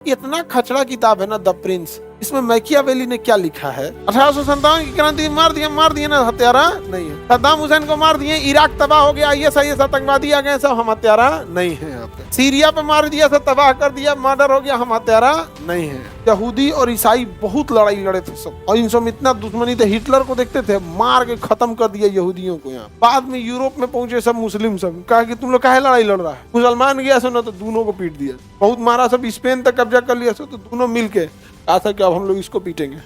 इतना खचड़ा किताब है ना द प्रिंस। इसमें मैकियावेली ने क्या लिखा है? 1857 की क्रांति मार दिए ना हत्यारा नहीं है। सद्दाम हुसैन को मार दिए, इराक तबाह हो गया, आईएस आतंकवादी आ गए, सब हम हत्यारा नहीं है। यहाँ पे सीरिया पे मार दिया, सब तबाह कर दिया, मर्डर हो गया, हम हत्यारा नहीं है। यहूदी और ईसाई बहुत लड़ाई लड़े थे सब, और इनसे इतना दुश्मनी थे, हिटलर को देखते थे, मार के खत्म कर दिया यहूदियों को। यहाँ बाद में यूरोप में पहुंचे सब मुस्लिम, सब कहा कि तुम लोग काहे लड़ाई लड़ रहा है। मुसलमान गया सो ना तो दोनों को पीट दिया, बहुत मारा, सब स्पेन तक कब्जा कर लिया सो, तो दोनों मिलके कहा था कि अब हम लोग इसको पीटेंगे।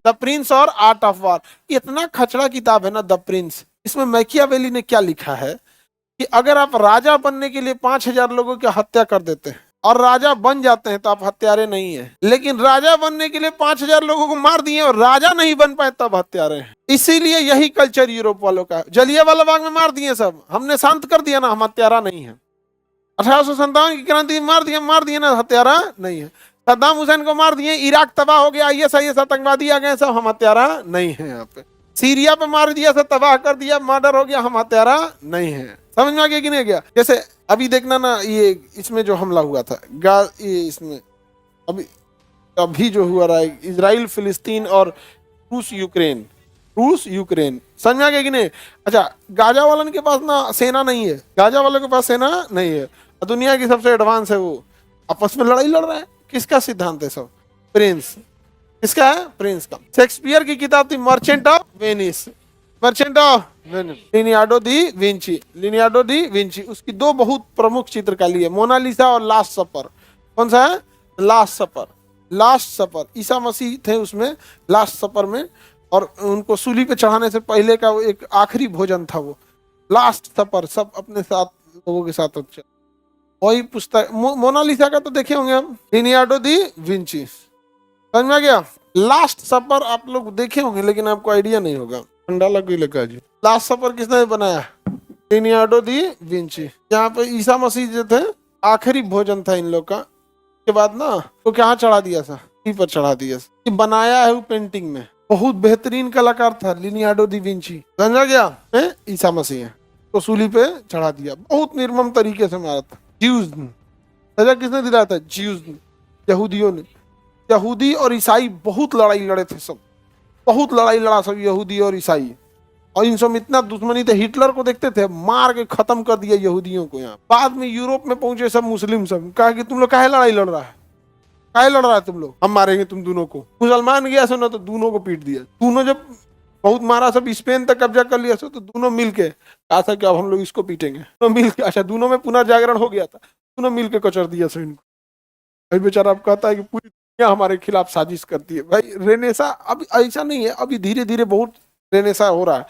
द प्रिंस और आर्ट ऑफ वॉर, इतना खचड़ा किताब है ना द प्रिंस। इसमें मैकियावेली ने क्या लिखा है कि अगर आप राजा बनने के लिए 5000 लोगों की हत्या कर देते हैं और राजा बन जाते हैं तो आप हत्यारे नहीं है, लेकिन राजा बनने के लिए 5000 लोगों को मार दिए और राजा नहीं बन पाए तब हत्यारे हैं। इसीलिए यही कल्चर यूरोप वालों का। जलियांवाला बाग में मार दिए सब, हमने शांत कर दिया ना, हम हत्यारा नहीं है। 1857 की क्रांति मार दिए ना, हत्यारा नहीं है। सद्दाम हुसैन को मार दिए, इराक तबाह हो गया, आईएस आतंकवादी आ गए, सब हम हत्यारा नहीं है। यहाँ पे सीरिया पे मार दिया, सब तबाह कर दिया, मर्डर हो गया, हम हत्यारा नहीं है। समझ में आ गया कि नहीं गया? जैसे अभी देखना ना, ये इसमें जो हमला हुआ था, ये इसमें अभी जो हुआ रहा है, इजराइल फिलिस्तीन और रूस यूक्रेन, समझ में आ गया कि नहीं? अच्छा, गाजा वालन के पास ना सेना नहीं है, गाजा वालों के पास सेना नहीं है, दुनिया की सबसे एडवांस है, वो आपस में लड़ाई लड़ रहा है। किसका सिद्धांत है सब? प्रिंस। किसका है? प्रिंस का। शेक्सपियर की किताब थी merchant of Venice, Leonardo da Vinci. उसकी दो बहुत प्रमुख चित्रकला है, मोनालिसा और लास्ट सपर। कौन सा है? लास्ट सपर। ईसा मसीह थे उसमें लास्ट सपर में, और उनको सूली पे चढ़ाने से पहले का वो एक आखिरी भोजन था, वो लास्ट सपर, सब अपने साथ लोगों के साथ। वही पुस्तक। मोनालिसा का तो देखे होंगे हम, लिनियार्डो दी विंची। समझ में आ गया? लास्ट सपर आप लोग देखे होंगे, लेकिन आपको आइडिया नहीं होगा। ठंडा लग गई लगा जी। लास्ट सपर किसने बनाया? लिनियार्डो दी विंची। यहाँ पे ईसा मसीह जो थे, आखिरी भोजन था इन लोग का, के बाद ना तो क्या चढ़ा दिया था, पर चढ़ा दिया था। बनाया है वो पेंटिंग में, बहुत बेहतरीन कलाकार था लिनियार्डो दी विंची। समझा गया? ईसा मसीह तो सूली पे चढ़ा दिया, बहुत निर्मम तरीके से मारा था। ज्यूज सजा किसने दिलाया था? ज्यूज, यहूदियों ने। यहूदी और ईसाई बहुत लड़ाई लड़े थे सब, बहुत लड़ाई लड़ा सब यहूदी और ईसाई, और इन सब इतना दुश्मनी थे, हिटलर को देखते थे, मार के खत्म कर दिया यहूदियों को। यहाँ बाद में यूरोप में पहुंचे सब मुस्लिम, सब कहा कि तुम लोग काहे लड़ाई लड़ रहा है, काहे लड़ रहा है तुम लोग, हम मारेंगे तुम दोनों को। मुसलमान गया सो ना तो दोनों को पीट दिया, दोनों जब बहुत मारा, सब स्पेन तक कब्जा कर लिया सो, तो दोनों मिलके कहा था कि अब हम लोग इसको पीटेंगे। तो मिलके, अच्छा, दोनों में पुनः जागरण हो गया था, दोनों मिलके कचर दिया सो इनको। भाई बेचारा अब कहता है कि पूरी दुनिया हमारे खिलाफ साजिश करती है। भाई रेनेसा अब ऐसा नहीं है, अभी धीरे धीरे बहुत रेनेसा हो रहा है,